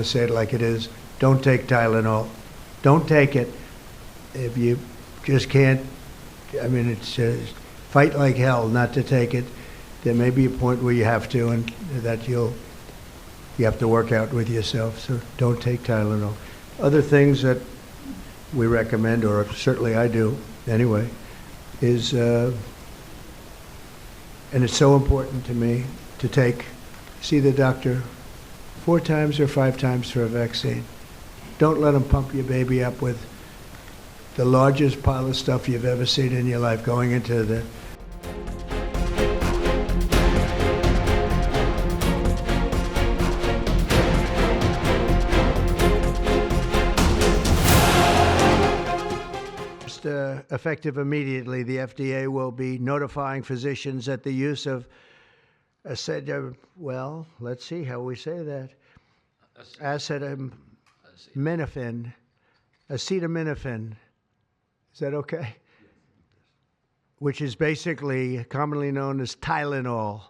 say it like it is. Don't take Tylenol. Don't take it. If you just can't, I mean, it's fight like hell not to take it. There may be a point where you have to, and that you have to work out with yourself. So don't take Tylenol. Other things that we recommend, or certainly I do anyway, is, and it's so important to me to see the doctor 4 times or 5 times for a vaccine. Don't let them pump your baby up with the largest pile of stuff you've ever seen in your life going into the effective immediately. The FDA will be notifying physicians that the use of well, let's see how we say that. Acetaminophen. Acetaminophen. Is that okay? Which is basically commonly known as Tylenol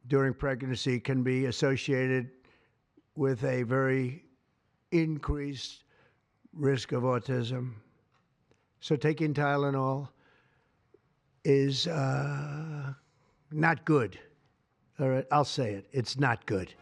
during pregnancy, can be associated with a very increased risk of autism. So taking Tylenol is not good. All right, I'll say it. It's not good.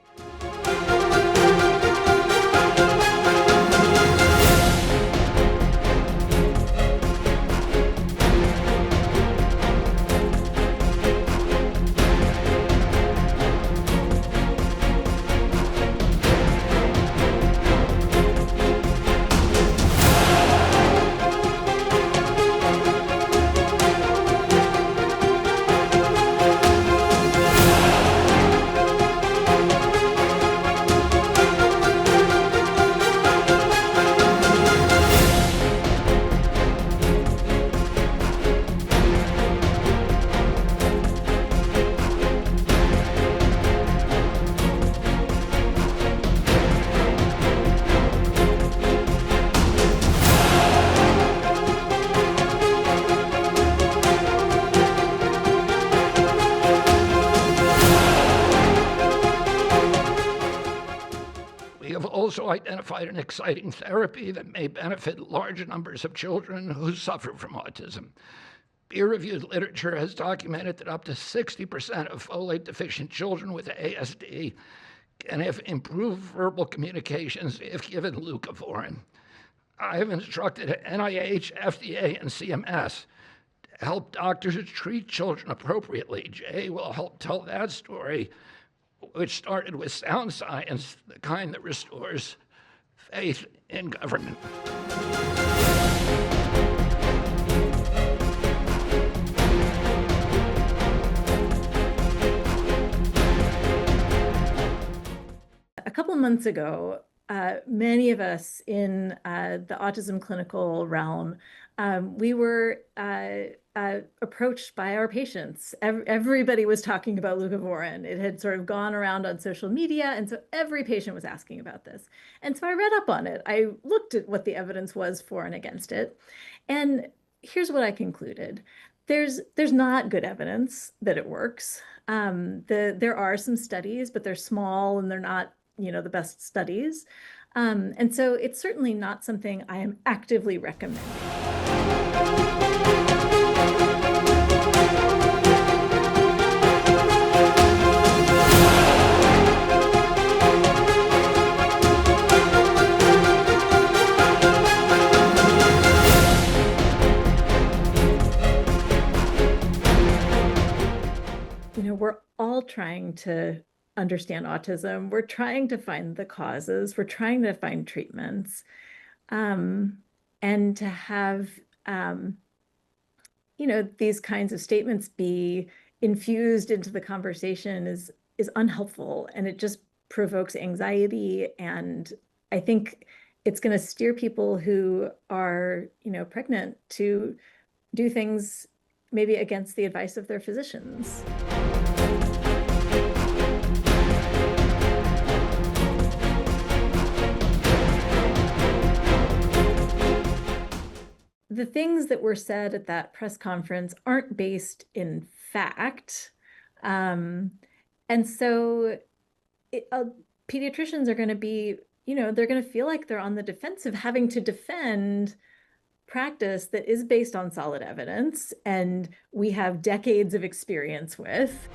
Also identified an exciting therapy that may benefit large numbers of children who suffer from autism. Peer-reviewed literature has documented that up to 60% of folate-deficient children with ASD can have improved verbal communications if given Leucovorin. I have instructed NIH, FDA, and CMS to help doctors treat children appropriately. Jay will help tell that story, which started with sound science, the kind that restores faith in government. A couple of months ago, many of us in the autism clinical realm, we were approached by our patients. Everybody was talking about Leucovorin. It had sort of gone around on social media, and so every patient was asking about this. And so I read up on it. I looked at what the evidence was for and against it. And here's what I concluded. There's not good evidence that it works. There are some studies, but they're small and they're not, the best studies. And so it's certainly not something I am actively recommending. We're all trying to understand autism. We're trying to find the causes. We're trying to find treatments. And to have, these kinds of statements be infused into the conversation is unhelpful, and it just provokes anxiety. And I think it's going to steer people who are, pregnant to do things maybe against the advice of their physicians. The things that were said at that press conference aren't based in fact. And so pediatricians are going to be, they're going to feel like they're on the defensive, having to defend practice that is based on solid evidence and we have decades of experience with.